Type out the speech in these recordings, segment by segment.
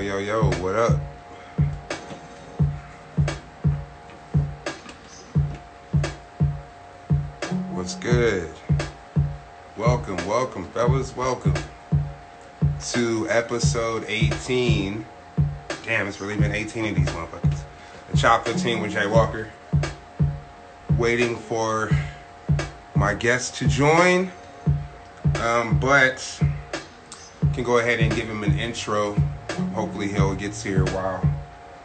Yo, what up? What's good? Welcome, fellas, welcome to episode 18. Damn, it's really been 18 of these motherfuckers. The Chop 15 with Jäywlkr. Waiting for my guest to join, but can go ahead and give him an intro. Hopefully he'll get here while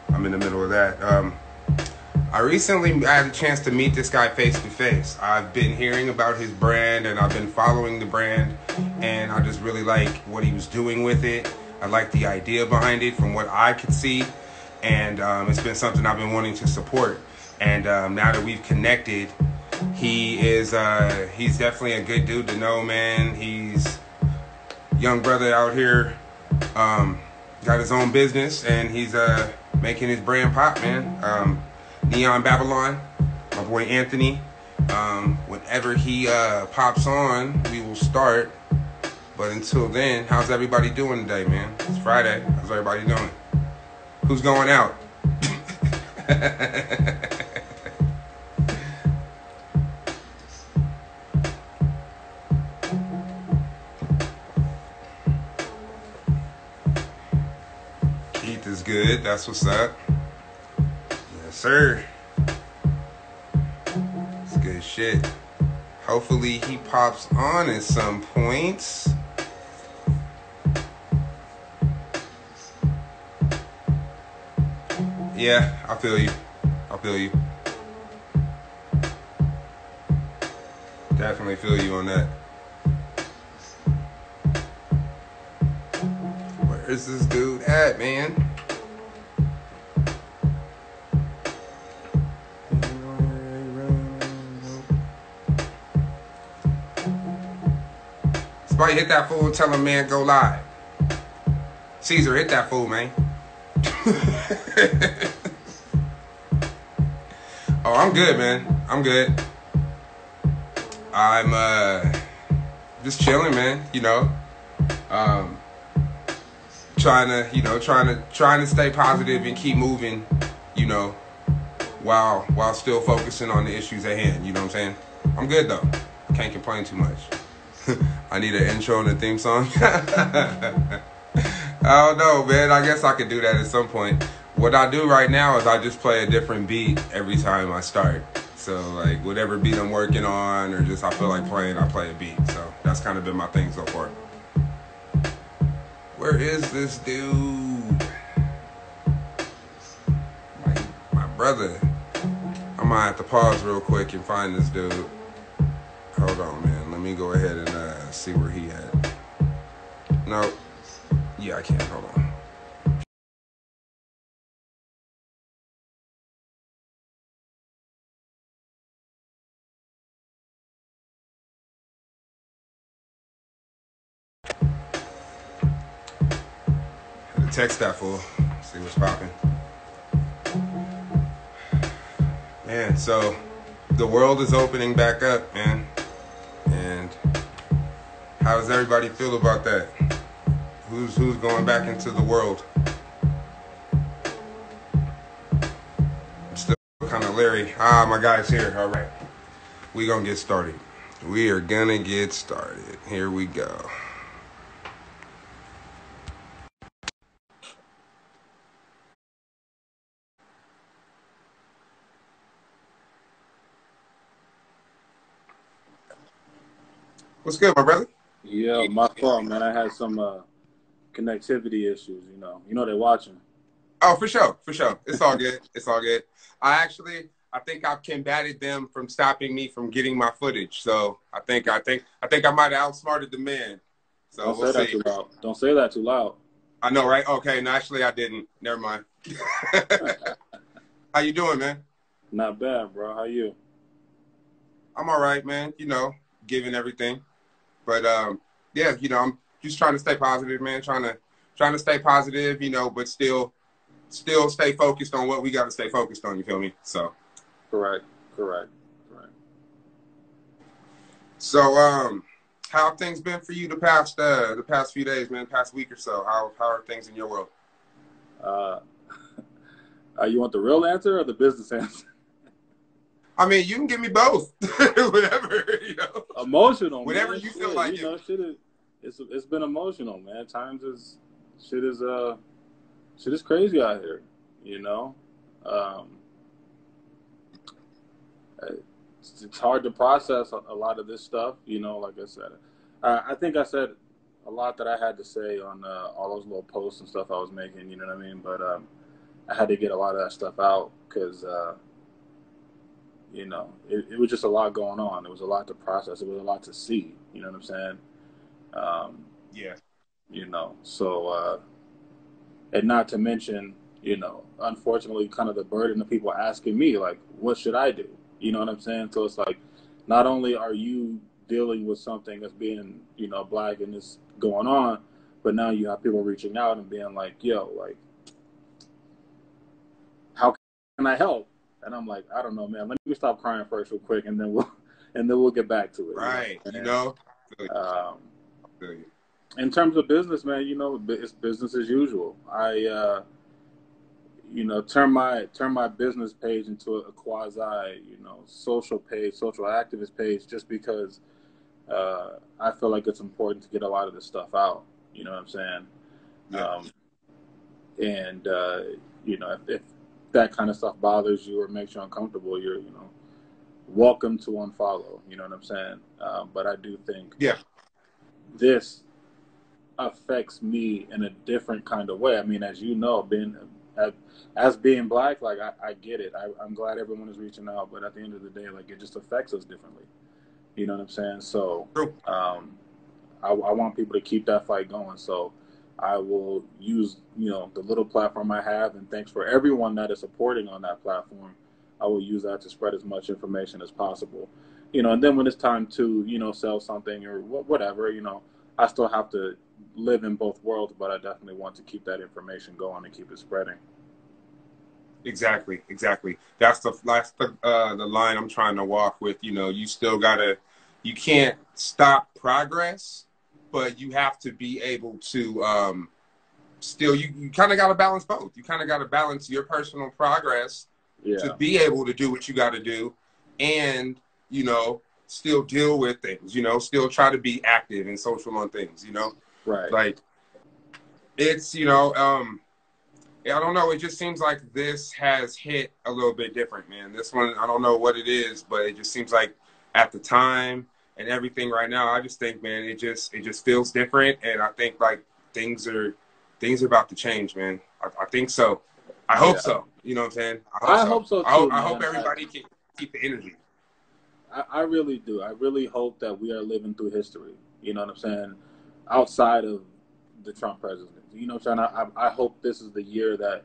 I'm in the middle of that. I recently had a chance to meet this guy face to face. I've been hearing about his brand and I've been following the brand, and I just really like what he was doing with it. I like the idea behind it from what I could see, and it's been something I've been wanting to support. And now that we've connected, he's definitely a good dude to know, man. He's a young brother out here, got his own business, and he's making his brand pop, man. Neon Babylon, my boy Anthony. Whenever he pops on, we will start. But until then, how's everybody doing today, man? It's Friday. How's everybody doing? Who's going out? Keith is good. That's what's up. Yes, sir. It's good shit. Hopefully he pops on at some point. Yeah, I feel you. Definitely feel you on that. Where is this dude at, man? Somebody hit that fool and tell him, man, go live. Caesar, hit that fool, man. Oh, I'm good, man. I'm good. I'm just chilling, man. You know, trying to stay positive and keep moving. You know, while still focusing on the issues at hand. You know what I'm saying? I'm good though. Can't complain too much. I need an intro and a theme song. I don't know, man. I guess I could do that at some point. What I do right now is I just play a different beat every time I start. So, like, whatever beat I'm working on or just I feel like playing, I play a beat. So, that's kind of been my thing so far. Where is this dude? My brother. I might have to pause real quick and find this dude. Hold on, man. Let me go ahead and see where he at. No. Yeah, I can't. Hold on. Had to text that fool. See what's popping. Man, so the world is opening back up, man. And how does everybody feel about that? Who's going back into the world? I'm still kind of leery. My guy's here. All right. We gonna get started. We are gonna get started. Here we go. What's good, my brother? Yeah, my fault, man. I had some connectivity issues, you know they're watching. Oh, for sure. It's all good. I think I've combated them from stopping me from getting my footage. So I think I might have outsmarted the man. So Don't we'll say that see. too loud. Don't say that too loud. I know, right? Okay, no, actually I didn't. Never mind. How you doing, man? Not bad, bro. How you? I'm all right, man. You know, giving everything. But yeah, you know, I'm just trying to stay positive, man. Trying to stay positive, you know, but still stay focused on what we got to stay focused on. You feel me? So. Correct. So, how have things been for you the past few days, man? Past week or so. How are things in your world? Uh, you want the real answer or the business answer? I mean, you can give me both. Whatever, you know. Emotional, whatever man. you Shit, feel like. you know, it's been emotional, man. Times is shit is crazy out here, you know. Um, it's hard to process a lot of this stuff, you know. Like I said, I think I said a lot that I had to say on all those little posts and stuff I was making. You know what I mean? But I had to get a lot of that stuff out because you know it was just a lot going on. It was a lot to process. It was a lot to see. You know what I'm saying? Yeah. You know, so and not to mention, you know, unfortunately, kind of the burden of people asking me, like, what should I do? You know what I'm saying? So it's like, not only are you dealing with something that's being, you know, black and it's going on, but now you have people reaching out and being like, yo, like, how can I help? And I'm like, I don't know, man. Let me stop crying first real quick, and then we'll get back to it. Right. You know? Um, in terms of business, man, you know, it's business as usual. You know, turn my business page into a quasi, you know, social page, social activist page, just because I feel like it's important to get a lot of this stuff out. You know what I'm saying? Yeah. And you know, if that kind of stuff bothers you or makes you uncomfortable, you're, you know, welcome to unfollow. You know what I'm saying? But I do think this affects me in a different kind of way. I mean, as you know, as being black, like I get it. I'm glad everyone is reaching out, but at the end of the day, like, it just affects us differently. You know what I'm saying? So I want people to keep that fight going. So I will use, you know, the little platform I have, and thanks for everyone that is supporting on that platform. I will use that to spread as much information as possible. You know, and then when it's time to, you know, sell something or whatever, you know, I still have to live in both worlds, but I definitely want to keep that information going and keep it spreading. Exactly. That's the line I'm trying to walk with. You know, you can't stop progress, but you have to be able to still, you kind of got to balance both. You kind of got to balance your personal progress to be able to do what you got to do, and, you know, still deal with things, you know, still try to be active and social on things, you know? Right. Like, it's, you know, I don't know. It just seems like this has hit a little bit different, man. This one, I don't know what it is, but it just seems like at the time and everything right now, I just think, man, it just feels different. And I think, like, things are about to change, man. I think so. I hope so. You know what I'm saying? I hope so too. I hope everybody can keep the energy. I really do. I really hope that we are living through history. You know what I'm saying? Outside of the Trump presidency. You know what I'm saying? I hope this is the year that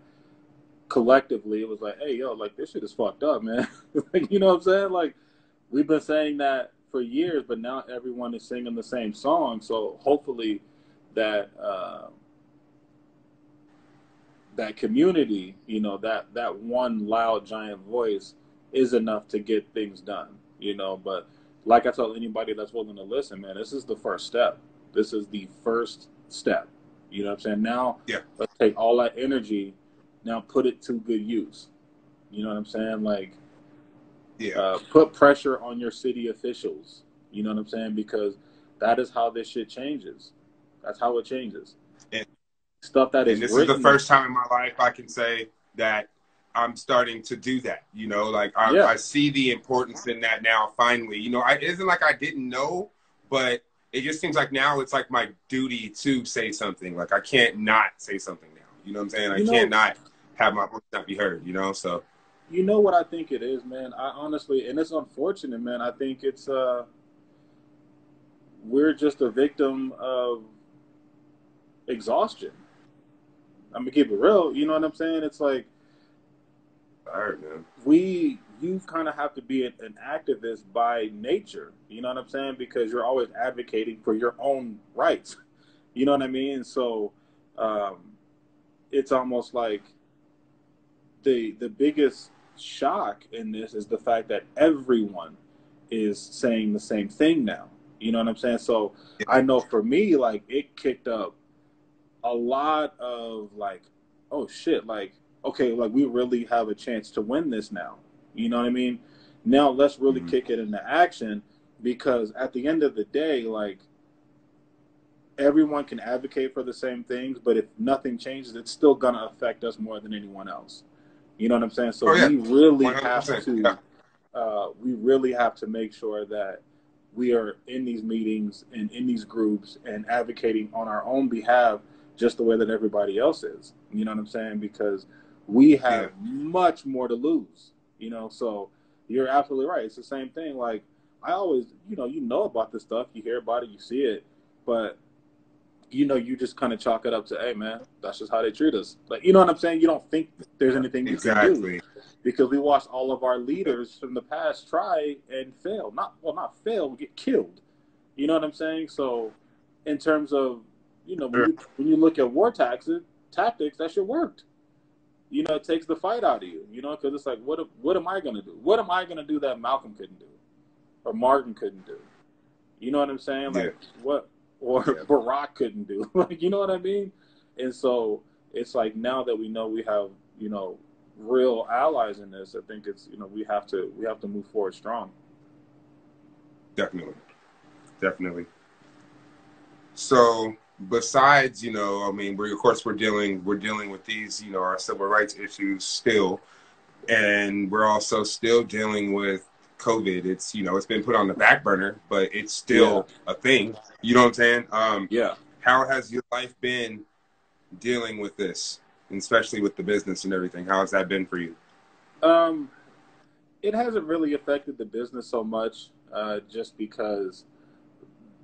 collectively it was like, hey, yo, like, this shit is fucked up, man. Like, you know what I'm saying? Like, we've been saying that for years, but now everyone is singing the same song. So hopefully that that community, you know, that one loud giant voice is enough to get things done, you know. But like I tell anybody that's willing to listen, man, this is the first step. This is the first step. You know what I'm saying? Now, let's take all that energy, now put it to good use. You know what I'm saying? Like, put pressure on your city officials. You know what I'm saying? Because that is how this shit changes. That's how it changes. And stuff that is this written. is the first time in my life I can say that I'm starting to do that. You know, like I see the importance in that now. Finally, you know, it isn't like I didn't know, but it just seems like now it's like my duty to say something. Like, I can't not say something now. You know what I'm saying? I can't not have my voice not be heard. You know, so. You know what I think it is, man? I honestly, and it's unfortunate, man. I think it's we're just a victim of exhaustion. I'm gonna keep it real. You know what I'm saying? It's like, all right, man. You kind of have to be an activist by nature. You know what I'm saying? Because you're always advocating for your own rights. You know what I mean? So it's almost like the biggest shock in this is the fact that everyone is saying the same thing now. You know what I'm saying? So I know for me, like, it kicked up a lot of, like, oh shit, like, okay, like we really have a chance to win this now. You know what I mean? Now let's really kick it into action, because at the end of the day, like, everyone can advocate for the same things, but if nothing changes, it's still going to affect us more than anyone else. You know what I'm saying? So we really have to, we really have to make sure that we are in these meetings and in these groups and advocating on our own behalf, just the way that everybody else is. You know what I'm saying? Because we have much more to lose. You know, so you're absolutely right. It's the same thing. Like, I always, you know about this stuff, you hear about it, you see it, but you just kind of chalk it up to, hey, man, that's just how they treat us. Like, you know what I'm saying? You don't think there's anything you can do, because we watched all of our leaders from the past try and fail. Not fail, get killed. You know what I'm saying? So in terms of, when you look at war tactics, that shit worked. It takes the fight out of you, because it's like, what am I going to do? What am I going to do that Malcolm couldn't do or Martin couldn't do? You know what I'm saying? Like, what? Or Barack couldn't do. Like, you know what I mean? And so it's like, now that we know we have, real allies in this, I think it's, we have to move forward strong. Definitely. So besides, I mean, of course we're dealing with these, our civil rights issues still, and we're also still dealing with COVID. It's, it's been put on the back burner, but it's still a thing. You know what I'm saying? How has your life been dealing with this, and especially with the business and everything? How has that been for you? It hasn't really affected the business so much, just because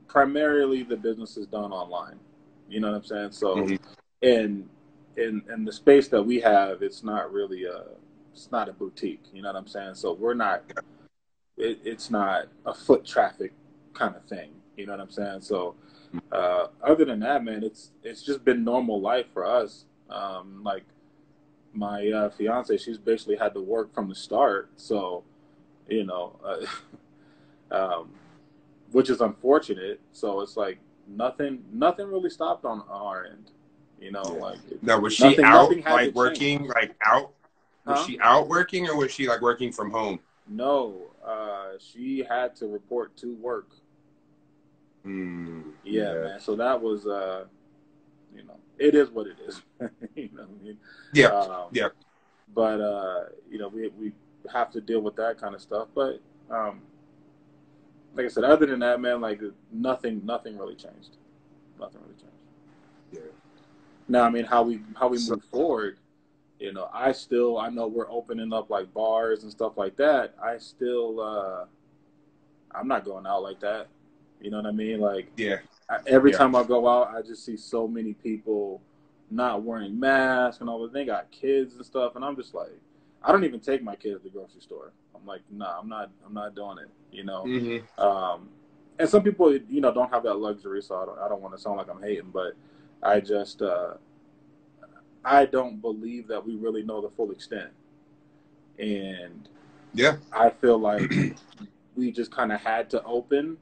primarily the business is done online. You know what I'm saying? So, in the space that we have, it's not really it's not a boutique. You know what I'm saying? So we're not. It's not a foot traffic kind of thing. You know what I'm saying? So, other than that, man, it's just been normal life for us. Like, my fiance, she's basically had to work from the start. So, which is unfortunate. So it's like nothing really stopped on our end. Like, now, was she out, like working, like out? Was she out working, or was she like working from home? No, she had to report to work. Man. So that was, it is what it is. You know what I mean? But we have to deal with that kind of stuff. But like I said, other than that, man, like, nothing really changed. Nothing really changed. Now, I mean, how we move forward. I know we're opening up like bars and stuff like that. I'm not going out like that. You know what I mean? Like, every time I go out, I just see so many people not wearing masks and all that. They got kids and stuff, and I'm just like, I don't even take my kids to the grocery store. I'm like, nah, I'm not doing it. And some people, don't have that luxury, so I don't want to sound like I'm hating, but I just, I don't believe that we really know the full extent. And I feel like we just kind of had to open,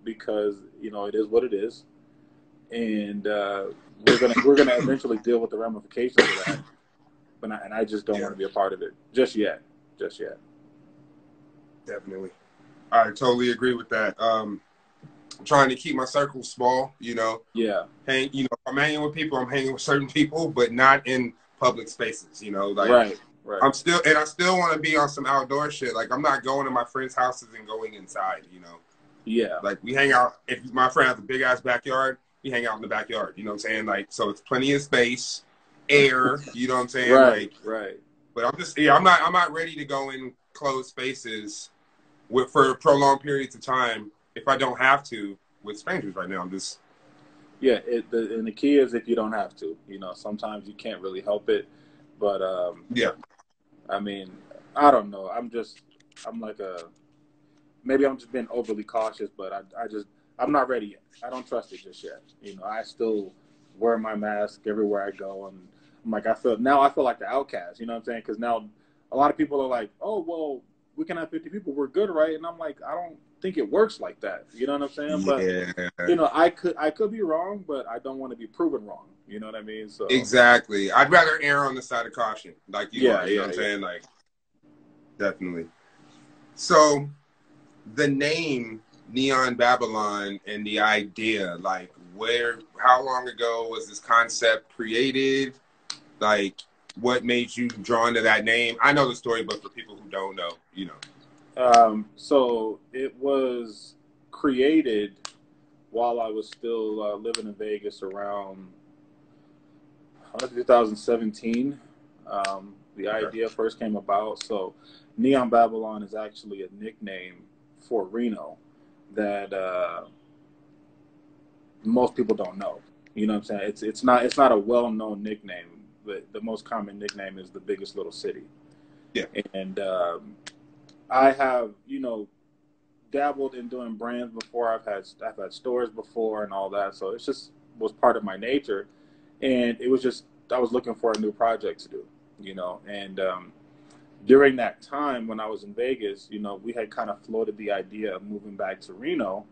because, it is what it is. And we're gonna eventually deal with the ramifications of that. But I just don't want to be a part of it just yet. Definitely. I totally agree with that. I'm trying to keep my circle small, I'm hanging with people, I'm hanging with certain people, but not in public spaces, like, right. I still want to be on some outdoor shit. Like, I'm not going to my friends' houses and going inside, like, we hang out. If my friend has a big ass backyard, we hang out in the backyard, you know what I'm saying? Like, so it's plenty of space, air, you know what I'm saying? Right. But I'm not ready to go in closed spaces for prolonged periods of time if I don't have to with strangers right now. I'm just and the key is if you don't have to. Sometimes you can't really help it, but I mean, I don't know. Maybe I'm just being overly cautious, but I'm not ready yet. I don't trust it just yet. I still wear my mask everywhere I go, and I'm like, I feel like the outcast. You know what I'm saying? Because now a lot of people are like, oh, well, we can have 50 people. We're good, right? And I'm like, think it works like that. You know what I'm saying? Yeah. But you know, I could be wrong, but I don't want to be proven wrong. You know what I mean? So exactly. I'd rather err on the side of caution, like you are. You know what I'm yeah. saying? Like, definitely. So, the name Neon Babylon and the idea, like, how long ago was this concept created? Like, what made you drawn to that name? I know the story, but for people who don't know, you know. So it was created while I was still living in Vegas around 2017. The idea first came about. So Neon Babylon is actually a nickname for Reno that most people don't know. You know what I'm saying? It's not a well-known nickname. But the most common nickname is the biggest little city. Yeah. And I have, you know, dabbled in doing brands before. I've had stores before and all that. So it's just was part of my nature. And it was just, I was looking for a new project to do, you know. And during that time when I was in Vegas, you know, we had kind of floated the idea of moving back to Reno.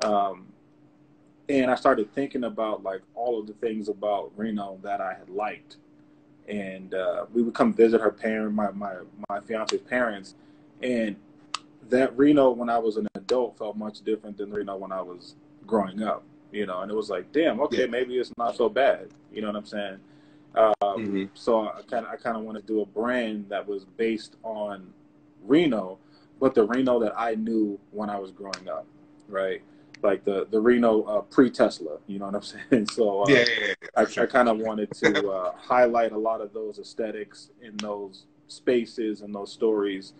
And I started thinking about like all of the things about Reno that I had liked. And we would come visit her parents, my fiance's parents. And that Reno when I was an adult felt much different than Reno when I was growing up, you know. And it was like, damn, okay, maybe it's not so bad. You know what I'm saying? So I kind of want to do a brand that was based on Reno, but the Reno that I knew when I was growing up, right? Like the Reno pre-Tesla, you know what I'm saying? So I kind of wanted to highlight a lot of those aesthetics in those spaces and those stories.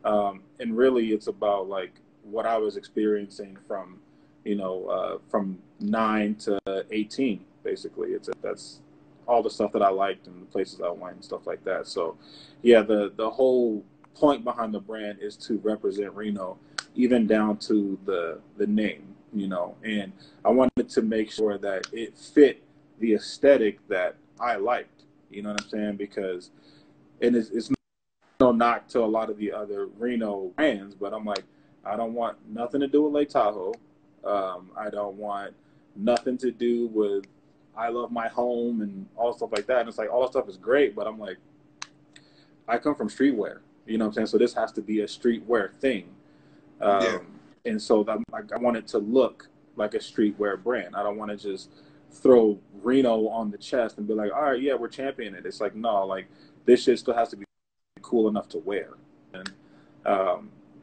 And really it's about like what I was experiencing from, you know, from 9 to 18, basically. That's all the stuff that I liked and the places I went and stuff like that. So yeah, the whole point behind the brand is to represent Reno, even down to the name, you know. And I wanted to make sure that it fit the aesthetic that I liked, you know what I'm saying? Because, and it's no knock to a lot of the other Reno brands, but I'm like, I don't want nothing to do with Lake Tahoe. I don't want nothing to do with I love my home and all stuff like that. And it's like, all that stuff is great, but I'm like, I come from streetwear, you know what I'm saying? So this has to be a streetwear thing. And so I want it to look like a streetwear brand. I don't want to just throw Reno on the chest and be like, all right, yeah, we're championing it. It's like, no, like this shit still has to be cool enough to wear. And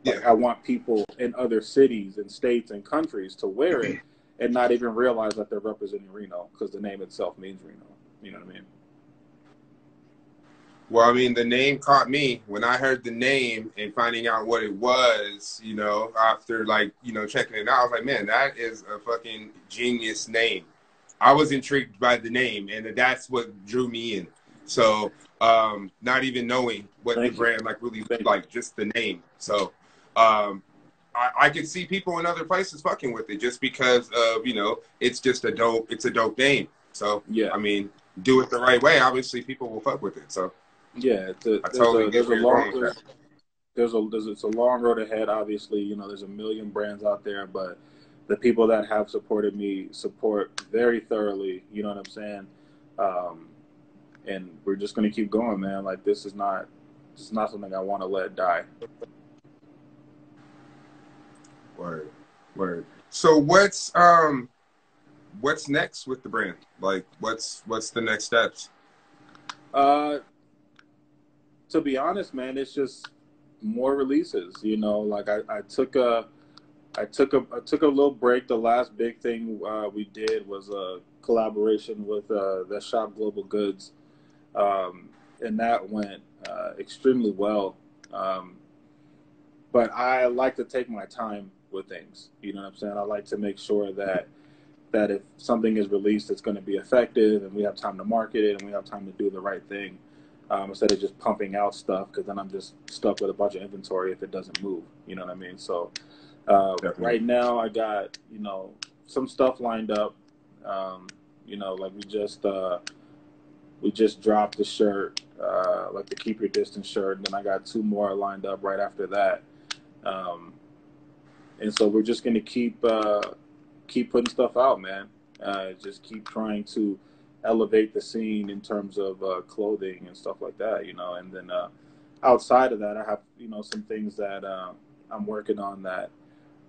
like I want people in other cities and states and countries to wear it and not even realize that they're representing Reno because the name itself means Reno. You know what I mean? Well, I mean, the name caught me when I heard the name and finding out what it was, you know, after like, you know, checking it out. I was like, man, that is a fucking genius name. I was intrigued by the name and that's what drew me in. So, not even knowing what the brand like really looked like, just the name. So, I could see people in other places fucking with it just because of, you know, it's just a dope name. So, yeah, I mean, do it the right way. Obviously, people will fuck with it. So, yeah, it's a long road ahead. Obviously, you know, there's a million brands out there, but the people that have supported me support very thoroughly. You know what I'm saying? And we're just gonna keep going, man. Like this is not something I want to let die. Word. So what's next with the brand? Like what's the next steps? To be honest, man, it's just more releases. You know, like I took a little break. The last big thing we did was a collaboration with the shop Global Goods, and that went extremely well. But I like to take my time with things. You know what I'm saying? I like to make sure that if something is released, it's going to be effective, and we have time to market it, and we have time to do the right thing, instead of just pumping out stuff, because then I'm just stuck with a bunch of inventory if it doesn't move. You know what I mean? So right now I got, you know, some stuff lined up. You know, like we just dropped the shirt, like the Keep Your Distance shirt, and then I got 2 more lined up right after that. And so we're just going to keep putting stuff out, man. Just keep trying to elevate the scene in terms of clothing and stuff like that, you know. And then outside of that, I have, you know, some things that I'm working on that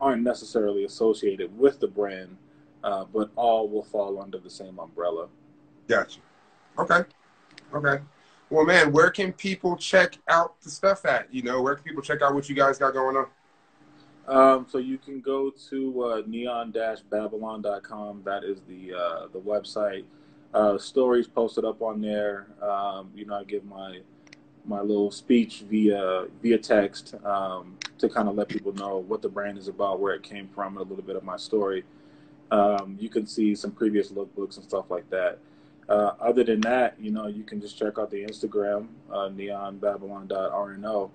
aren't necessarily associated with the brand, but all will fall under the same umbrella. Gotcha. Okay. Okay. Well, man, where can people check out the stuff at? You know, where can people check out what you guys got going on? So you can go to neon-babylon.com. That is the website. Stories posted up on there. You know, I give my little speech via text to kind of let people know what the brand is about, where it came from, and a little bit of my story. You can see some previous lookbooks and stuff like that. Other than that, you know, you can just check out the Instagram, neonbabylon.rno.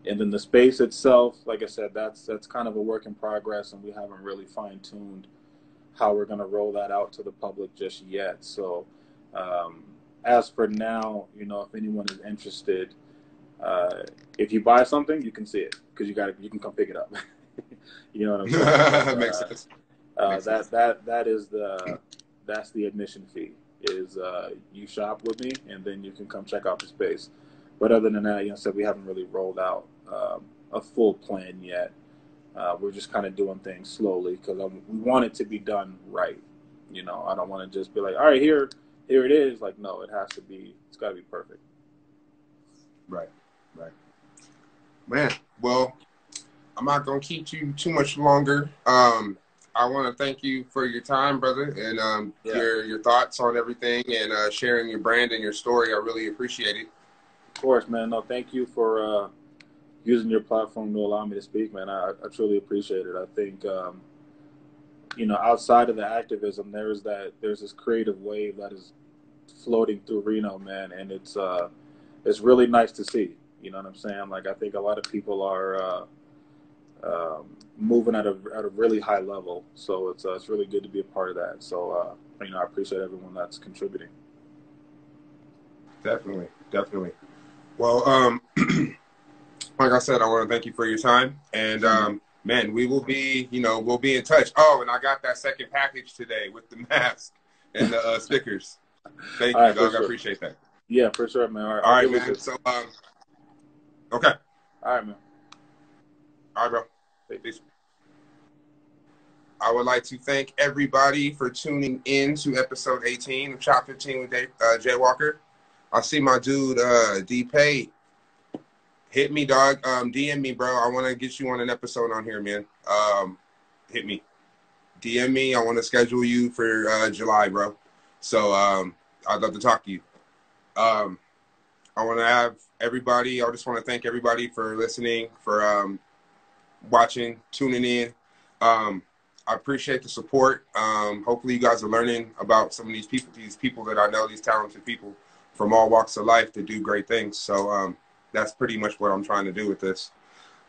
And then the space itself, like I said, that's kind of a work in progress, and we haven't really fine-tuned how we're going to roll that out to the public just yet. So as for now, you know, if anyone is interested, if you buy something, you can see it because you can come pick it up. You know what I'm saying? Makes sense. That's the admission fee, is you shop with me and then you can come check out the space. But other than that, you know, so we haven't really rolled out a full plan yet. We're just kind of doing things slowly because we want it to be done right. You know, I don't want to just be like, all right, here it is. Like, no, it's got to be perfect. Right. Man, well, I'm not going to keep you too much longer. I want to thank you for your time, brother, and your thoughts on everything and sharing your brand and your story. I really appreciate it. Of course, man. No, thank you for using your platform to allow me to speak, man. I truly appreciate it. I think, you know, outside of the activism, there's this creative wave that is floating through Reno, man, and it's really nice to see. You know what I'm saying? Like, I think a lot of people are moving at a really high level, so it's really good to be a part of that. So you know, I appreciate everyone that's contributing. Definitely. Well, like I said, I want to thank you for your time, and man, we'll be in touch. Oh, and I got that second package today with the mask and the stickers. Thank you, dog. I appreciate that. Yeah, for sure, man. All right, man. So, okay. All right, man. All right, bro. Peace. I would like to thank everybody for tuning in to episode 18 of Chop 15 with Jäywlkr. I see my dude, D-Pay. Hit me, dog. DM me, bro. I want to get you on an episode on here, man. Hit me. DM me. I want to schedule you for July, bro. So I'd love to talk to you. I want to have everybody. I just want to thank everybody for listening, for watching, tuning in. I appreciate the support. Hopefully you guys are learning about some of these people that I know, these talented people from all walks of life that do great things. So that's pretty much what I'm trying to do with this.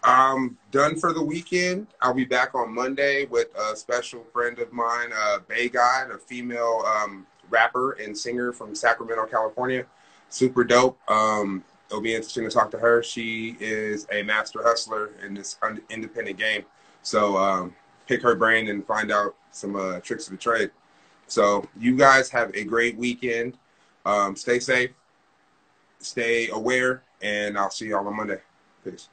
I'm done for the weekend. I'll be back on Monday with a special friend of mine, Bay Guy, a female rapper and singer from Sacramento, California. Super dope. It'll be interesting to talk to her. She is a master hustler in this independent game. So pick her brain and find out some tricks of the trade. So you guys have a great weekend. Stay safe, stay aware, and I'll see y'all on Monday. Peace.